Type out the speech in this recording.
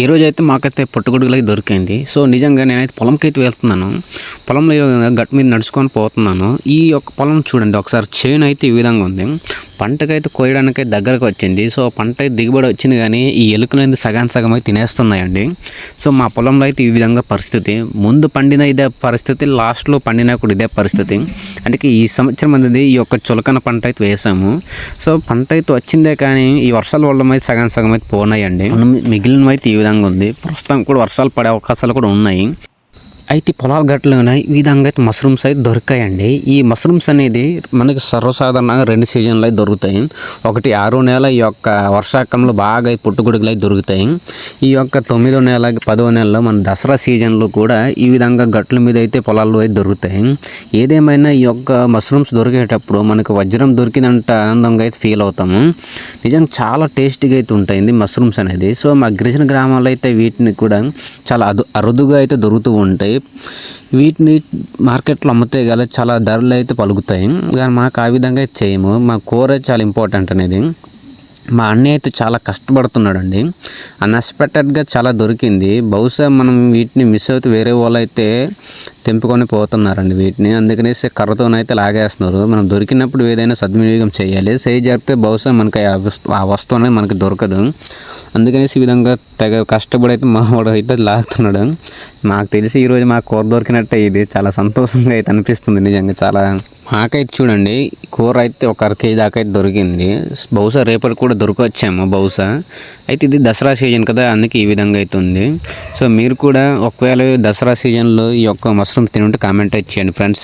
ఈరోజైతే మాకైతే పుట్టగొడుగులైతే దొరికింది. సో, నిజంగా నేనైతే పొలంకైతే వెళ్తున్నాను. పొలంలో గట్టు మీద నడుచుకొని పోతున్నాను. ఈ యొక్క పొలం చూడండి ఒకసారి చేనయితే ఈ విధంగా ఉంది. పంటకైతే కోయడానికైతే దగ్గరకు వచ్చింది. సో, పంట అయితే దిగుబడి వచ్చింది గానీ, ఈ ఎలుకలనేది సగానికి సగం అయితే తినేస్తున్నాయండి. సో, మా పొలంలో అయితే ఈ విధంగా పరిస్థితి. ముందు పండిన ఇదే పరిస్థితి, లాస్ట్‌లో పండినా కూడా ఇదే పరిస్థితి. అందుకే ఈ సంవత్సరం అనేది ఈ యొక్క చులకన పంట అయితే వేసాము. సో, పంట అయితే వచ్చిందే కానీ, ఈ వర్షాల వల్ల అయితే సగానికి సగం అయితే పోనాయండి. మిగిలినవైతే ఈ విధంగా ఉంది. ప్రస్తుతం కూడా వర్షాలు పడే అవకాశాలు కూడా ఉన్నాయి. అయితే పొలాల గట్టులోనే ఈ విధంగా అయితే మష్రూమ్స్ అయితే దొరికాయండి. ఈ మష్రూమ్స్ అనేది మనకి సర్వసాధారణంగా 2 సీజన్లు అయితే దొరుకుతాయి. ఒకటి 6వ నెల ఈ యొక్క వర్షాకాలంలో బాగా పుట్టుగొడుగులు అయితే దొరుకుతాయి. ఈ యొక్క 9వ నెల 10వ నెలలో మన దసరా సీజన్లో కూడా ఈ విధంగా గట్ల మీద అయితే పొలాల్లో అయితే దొరుకుతాయి. ఏదేమైనా ఈ యొక్క మష్రూమ్స్ దొరికేటప్పుడు మనకు వజ్రం దొరికినంత ఆనందంగా అయితే ఫీల్ అవుతాము. నిజంగా చాలా టేస్టీగా అయితే ఉంటాయి మష్రూమ్స్ అనేది. సో, మా గిరిజన గ్రామాల్లో అయితే వీటిని కూడా చాలా అరుదుగా అయితే దొరుకుతూ ఉంటాయి. వీటిని మార్కెట్లో అమ్మితే గల చాలా ధరలు అయితే పలుకుతాయి. కానీ మాకు ఆ విధంగా అయితే చేయము. మా కూర చాలా ఇంపార్టెంట్ అనేది. మా అన్నయ్య అయితే చాలా కష్టపడుతున్నాడండి. అన్ఎక్స్పెక్టెడ్గా చాలా దొరికింది. బహుశా మనం వీటిని మిస్ అవుతే వేరే వాళ్ళు అయితే తెంపుకొని పోతున్నారండి వీటిని. అందుకనేసి కర్రతోనైతే లాగేస్తున్నారు. మనం దొరికినప్పుడు ఏదైనా సద్వినియోగం చేయాలి. జరిగితే బహుశా మనకి ఆ వస్తువు అనేది మనకి దొరకదు. అందుకనేసి ఈ విధంగా తెగ కష్టపడి అయితే మా వాడు అయితే లాగుతున్నాడు. మాకు తెలిసి ఈరోజు మాకు కూర దొరికినట్టే ఇది. చాలా సంతోషంగా అయితే అనిపిస్తుంది నిజంగా చాలా. మాకైతే చూడండి కూర అయితే ఒక 1/2 కేజీ దాకా అయితే దొరికింది. బహుశా రేపటి కూడా దొరకొచ్చాము బహుశా. అయితే ఇది దసరా సీజన్ కదా, అందుకే ఈ విధంగా అయితే ఉంది. సో, మీరు కూడా ఒకవేళ దసరా సీజన్లో ఈ యొక్క మష్రూమ్ తినుంటే కామెంట్ అయితే చేయండి ఫ్రెండ్స్.